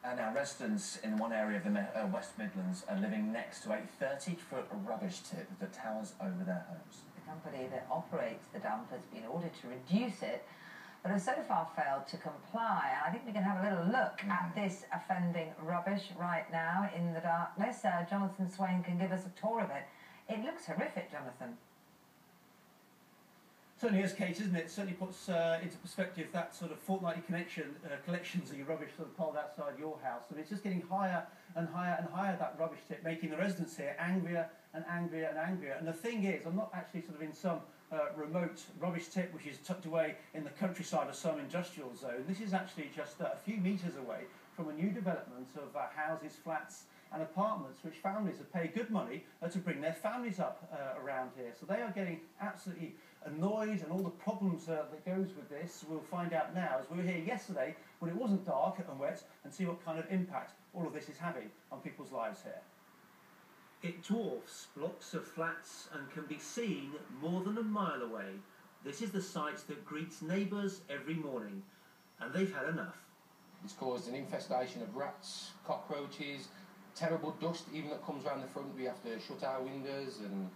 And our residents in one area of the West Midlands are living next to a 30-foot rubbish tip that towers over their homes. The company that operates the dump has been ordered to reduce it, but has so far failed to comply. And I think we can have a little look at this offending rubbish right now in the darkness. Jonathan Swain can give us a tour of it. It looks horrific, Jonathan. Certainly is, Kate, isn't it? It certainly puts into perspective that sort of fortnightly collections of your rubbish sort of piled outside your house. And it's just getting higher and higher and higher, that rubbish tip, making the residents here angrier and angrier and angrier. And the thing is, I'm not actually sort of in some remote rubbish tip which is tucked away in the countryside of some industrial zone. This is actually just a few metres away from a new development of houses, flats and apartments which families have paid good money to bring their families up around here. So they are getting absolutely annoyed, and all the problems that goes with this we'll find out now, as we were here yesterday when it wasn't dark and wet, and see what kind of impact all of this is having on people's lives here. It dwarfs blocks of flats and can be seen more than a mile away. This is the sight that greets neighbours every morning, and they've had enough. It's caused an infestation of rats, cockroaches, terrible dust even that comes around the front. We have to shut our windows and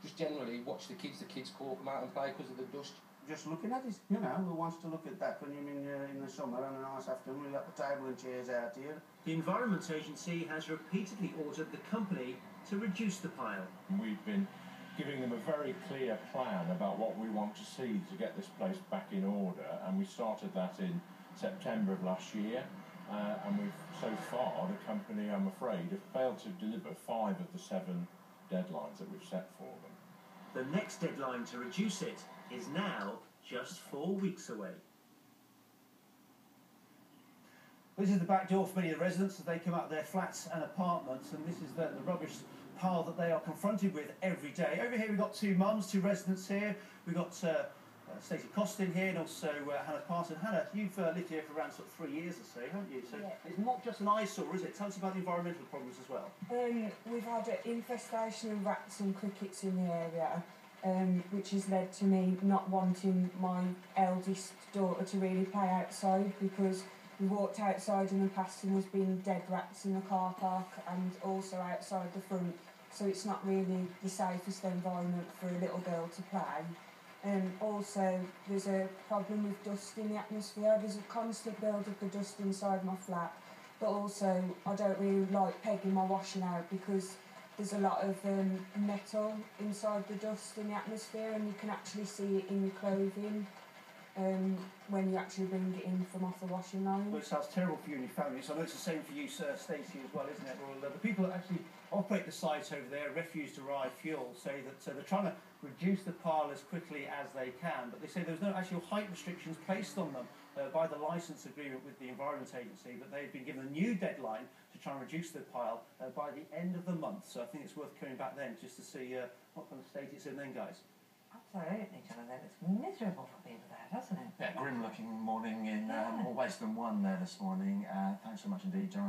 just generally watch the kids come out and play because of the dust. Just looking at it, you know, who wants to look at that when you're in the summer and a nice afternoon, we've got the table and chairs out here. The Environment Agency has repeatedly ordered the company to reduce the pile. We've been giving them a very clear plan about what we want to see to get this place back in order, and we started that in September of last year. And we've, so far, the company, I'm afraid, have failed to deliver 5 of the 7 deadlines that we've set for them. The next deadline to reduce it is now just 4 weeks away. This is the back door for many of the residents as they come out of their flats and apartments, and this is the rubbish pile that they are confronted with every day. Over here we've got 2 mums, 2 residents here. We've got Stacey Costin here, and also Hannah Parson. Hannah, you've lived here for around sort of 3 years or so, haven't you? So yeah. It's not just an eyesore, is it? Tell us about the environmental problems as well. We've had an infestation of rats and crickets in the area, which has led to me not wanting my eldest daughter to really play outside, because we walked outside in the past and there's been dead rats in the car park and also outside the front, so it's not really the safest environment for a little girl to play. Also, there's a problem with dust in the atmosphere. There's a constant build of the dust inside my flat, but also I don't really like pegging my washing out because there's a lot of metal inside the dust in the atmosphere, and you can actually see it in your clothing when you actually bring it in from off the washing line. Well, it sounds terrible for you and your family, so I know it's the same for you, Stacey, as well, isn't it? Well, the people that actually operate the site over there, Refuse Derived Fuel, say that they're trying to reduce the pile as quickly as they can, but they say there's no actual height restrictions placed on them by the licence agreement with the Environment Agency, but they've been given a new deadline to try and reduce the pile by the end of the month. So I think it's worth coming back then just to see what kind of state it's in then, guys. Absolutely, Jonathan. It's miserable for people there, doesn't it? Yeah, grim-looking morning in Western One there this morning. Thanks so much indeed, Jonathan.